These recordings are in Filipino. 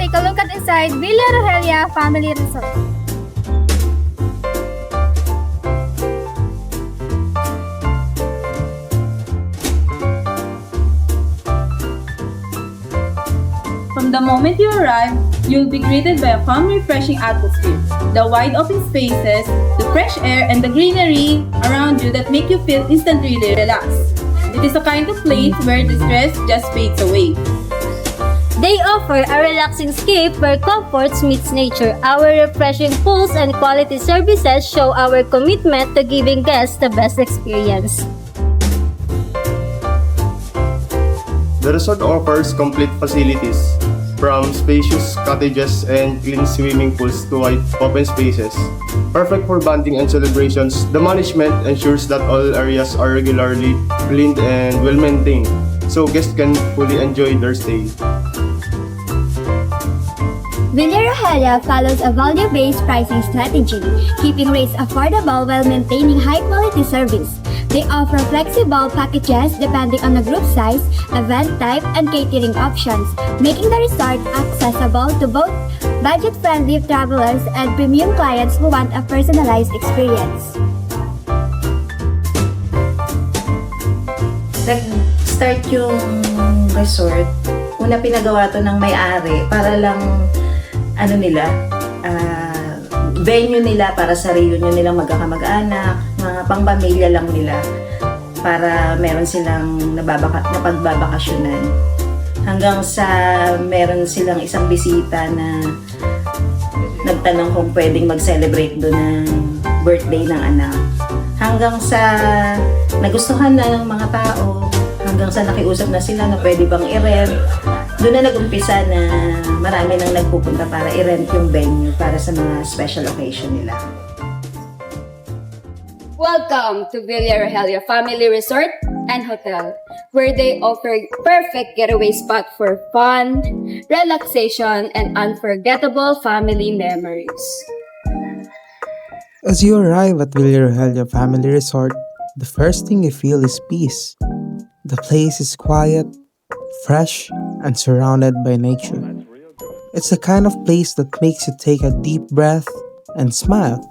take a look at inside Villa Rogelia Family Resort. From the moment you arrive, you'll be greeted by a calm, refreshing atmosphere. The wide open spaces, the fresh air, and the greenery around you that make you feel instantly relaxed. It is a kind of place where the stress just fades away. They offer a relaxing escape where comfort meets nature. Our refreshing pools and quality services show our commitment to giving guests the best experience. The resort offers complete facilities, from spacious cottages and clean swimming pools to wide open spaces. Perfect for bonding and celebrations, the management ensures that all areas are regularly cleaned and well-maintained, so guests can fully enjoy their stay. Villa Rogelia follows a value-based pricing strategy, keeping rates affordable while maintaining high-quality service. They offer flexible packages depending on the group size, event type, and catering options, making the resort accessible to both budget-friendly travelers and premium clients who want a personalized experience. Nag-start yung resort, una pinagawa to ng may-ari para lang venue nila para sa reunion nilang magkakamag-anak, mga pangpamilya lang nila para meron silang napagbabakasyonan. Hanggang sa meron silang isang bisita na nagtanong kung pwedeng mag-celebrate doon ng birthday ng anak. Hanggang sa nagustuhan na ng mga tao, hanggang sa nakiusap na sila na pwede bang i-rent. Doon na nag-umpisa na marami nang nagpupunta para i-rent yung venue para sa mga special occasion nila. Welcome to Villa Rogelia Family Resort and Hotel, where they offer perfect getaway spot for fun, relaxation, and unforgettable family memories. As you arrive at Villa Rogelia Family Resort, the first thing you feel is peace. The place is quiet, fresh, and surrounded by nature. It's the kind of place that makes you take a deep breath and smile.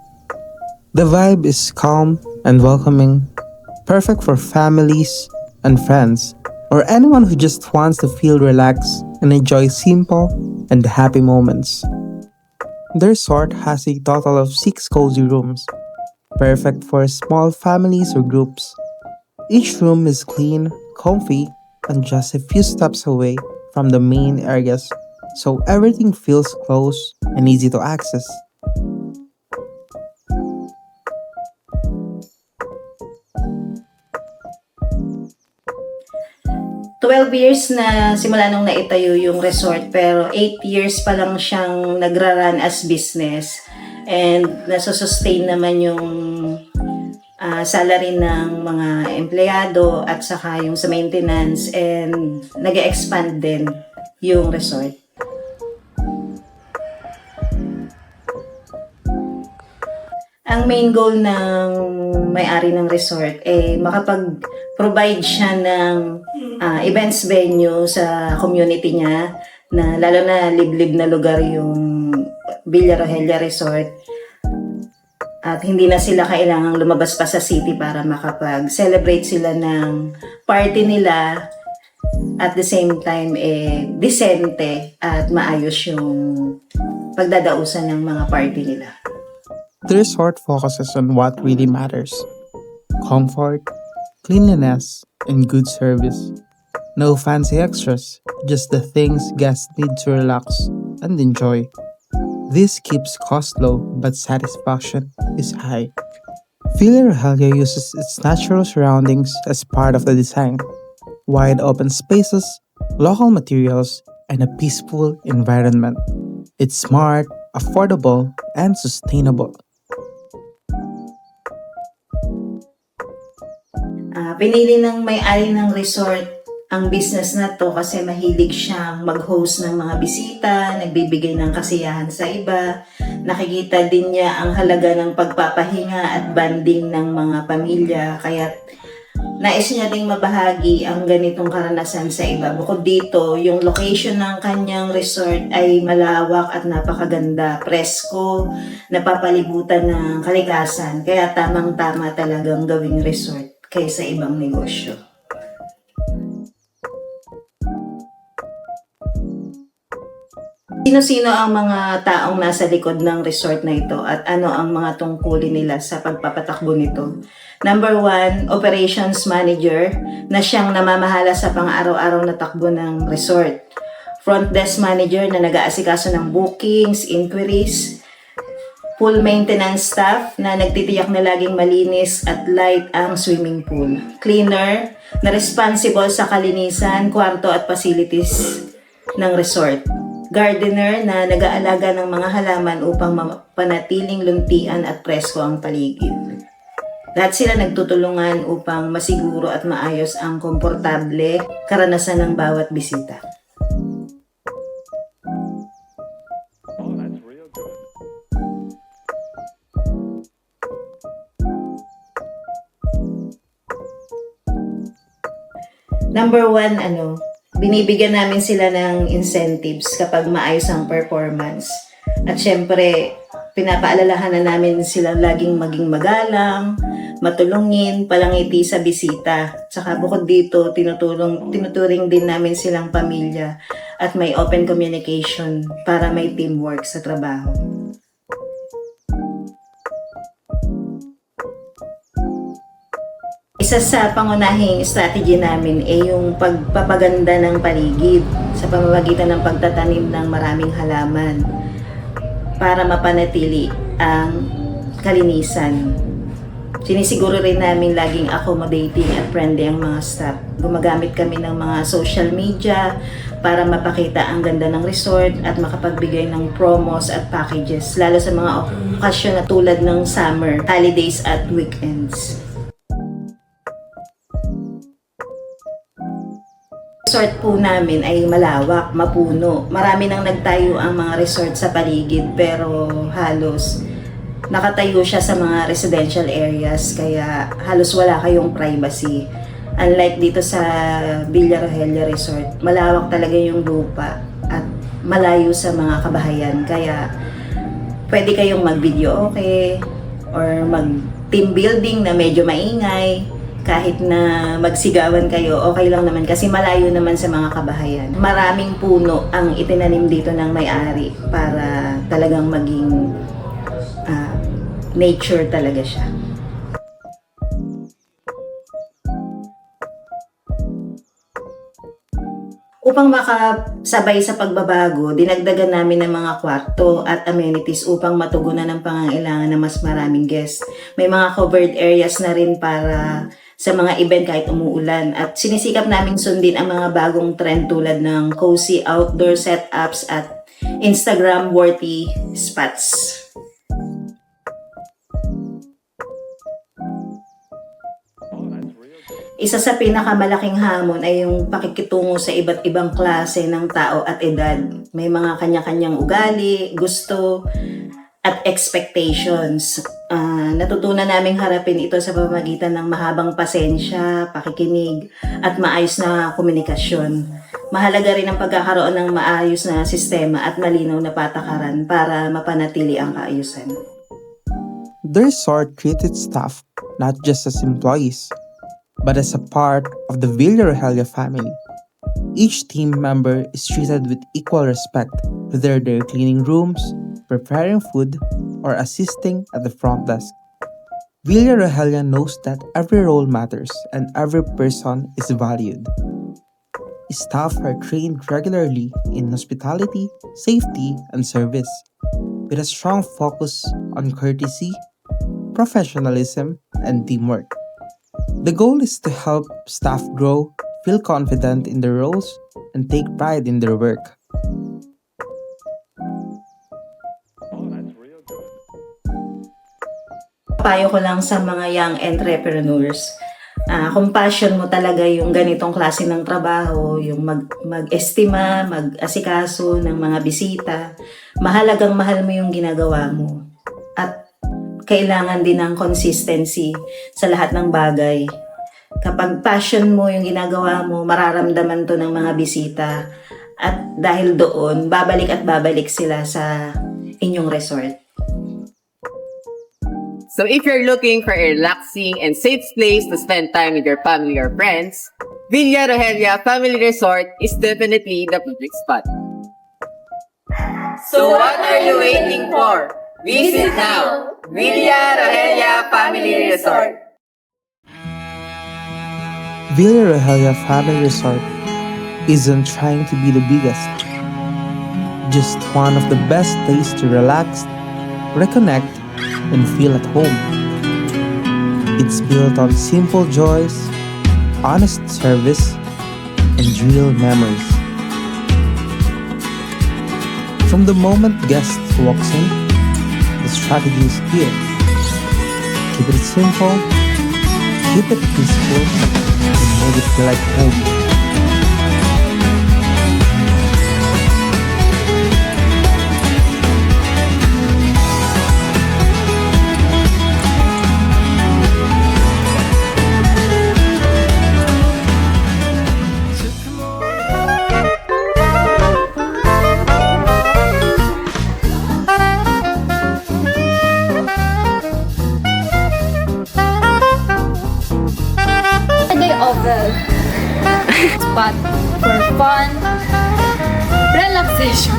The vibe is calm and welcoming, perfect for families and friends, or anyone who just wants to feel relaxed and enjoy simple and happy moments. The resort has a total of 6 cozy rooms, perfect for small families or groups. Each room is clean, comfy, and just a few steps away from the main areas, so everything feels close and easy to access. "12 years na simula nung naitayo yung resort, pero 8 years pa lang siyang nagra-run as business, and nasusustain naman yung salary ng mga empleyado at saka yung sa maintenance, and nag-expand din yung resort. Ang main goal ng may-ari ng resort ay makapag-provide siya ng events venue sa community niya, na lalo na liblib na lugar yung Villa Rogelia Resort. At hindi na sila kailangang lumabas pa sa city para makapag-celebrate sila ng party nila. At the same time, decente at maayos yung pagdadausan ng mga party nila. The resort focuses on what really matters: comfort, cleanliness, and good service. No fancy extras, just the things guests need to relax and enjoy. This keeps costs low, but satisfaction is high. Villa Rogelia uses its natural surroundings as part of the design: wide open spaces, local materials, and a peaceful environment. It's smart, affordable, and sustainable. Pinili ng may-ari ng resort ang business na to kasi mahilig siyang mag-host ng mga bisita, nagbibigay ng kasiyahan sa iba. Nakikita din niya ang halaga ng pagpapahinga at banding ng mga pamilya, kaya nais niya ding mabahagi ang ganitong karanasan sa iba. Bukod dito, yung location ng kanyang resort ay malawak at napakaganda, presko, napapalibutan ng kalikasan, kaya tamang-tama talagang gawing resort kaysa ibang negosyo. Sino-sino ang mga taong nasa likod ng resort na ito at ano ang mga tungkulin nila sa pagpapatakbo nito? Number 1, operations manager na siyang namamahala sa pang-araw-araw na takbo ng resort. Front desk manager na nag-aasikaso ng bookings, inquiries. Pool maintenance staff na nagtitiyak na laging malinis at light ang swimming pool. Cleaner na responsible sa kalinisan, kwarto at facilities ng resort. Gardener na nag-aalaga ng mga halaman upang panatiling luntian at presko ang paligid. Lahat sila nagtutulungan upang masiguro at maayos ang komportable karanasan ng bawat bisita. Number 1, binibigyan namin sila ng incentives kapag maayos ang performance. At syempre, pinapaalalahanan namin sila laging maging magalang, matulungin, palangiti sa bisita. Tsaka bukod dito, tinuturing din namin silang pamilya at may open communication para may teamwork sa trabaho. Isa sa pangunahing strategy namin ay yung pagpapaganda ng paligid sa pamamagitan ng pagtatanim ng maraming halaman para mapanatili ang kalinisan. Sinisiguro rin namin laging accommodating at friendly ang mga staff. Gumagamit kami ng mga social media para mapakita ang ganda ng resort at makapagbigay ng promos at packages, lalo sa mga okasyon na tulad ng summer, holidays at weekends. Resort po namin ay malawak, mapuno. Marami nang nagtayo ang mga resort sa paligid pero halos nakatayo siya sa mga residential areas kaya halos wala kayong privacy. Unlike dito sa Villa Rogelio Resort, malawak talaga yung lupa at malayo sa mga kabahayan kaya pwede kayong mag-video okay or mag-team building na medyo maingay. Kahit na magsigawan kayo, okay lang naman kasi malayo naman sa mga kabahayan. Maraming puno ang itinanim dito ng may-ari para talagang maging nature talaga siya. Upang makasabay sa pagbabago, dinagdagan namin ng mga kwarto at amenities upang matugunan ang pangangailangan ng mas maraming guests. May mga covered areas na rin para sa mga event kahit umuulan at sinisikap namin sundin ang mga bagong trend tulad ng cozy outdoor setups at Instagram-worthy spots. Isa sa pinakamalaking hamon ay yung pakikitungo sa iba't ibang klase ng tao at edad. May mga kanya-kanyang ugali, gusto, at expectations. Natutunan naming harapin ito sa pamamagitan ng mahabang pasensya, pakikinig, at maayos na komunikasyon. Mahalaga rin ang pagkakaroon ng maayos na sistema at malinaw na patakaran para mapanatili ang kaayusan. The resort treated staff not just as employees, but as a part of the Villa Rogelio family. Each team member is treated with equal respect, whether they're cleaning rooms, preparing food, or assisting at the front desk. Villa Rogelio knows that every role matters and every person is valued. Staff are trained regularly in hospitality, safety, and service, with a strong focus on courtesy, professionalism, and teamwork. The goal is to help staff grow, feel confident in their roles, and take pride in their work. Payo ko lang sa mga young entrepreneurs, kung passion mo talaga yung ganitong klase ng trabaho, yung mag-estima, mag-asikaso ng mga bisita, mahalagang mahal mo yung ginagawa mo. At kailangan din ng consistency sa lahat ng bagay. Kapag passion mo yung ginagawa mo, mararamdaman to ng mga bisita. At dahil doon, babalik at babalik sila sa inyong resort. So if you're looking for a relaxing and safe place to spend time with your family or friends, Villa Rogelia Family Resort is definitely the perfect spot. So what are you waiting for? Visit now! Villa Rogelia Family Resort. Villa Rogelia Family Resort isn't trying to be the biggest, just one of the best places to relax, reconnect, and feel at home. It's built on simple joys, honest service, and real memories. From the moment guests walks in, the strategy is clear. Keep it simple, keep it peaceful, and make it feel like home. They offer spot for fun, relaxation,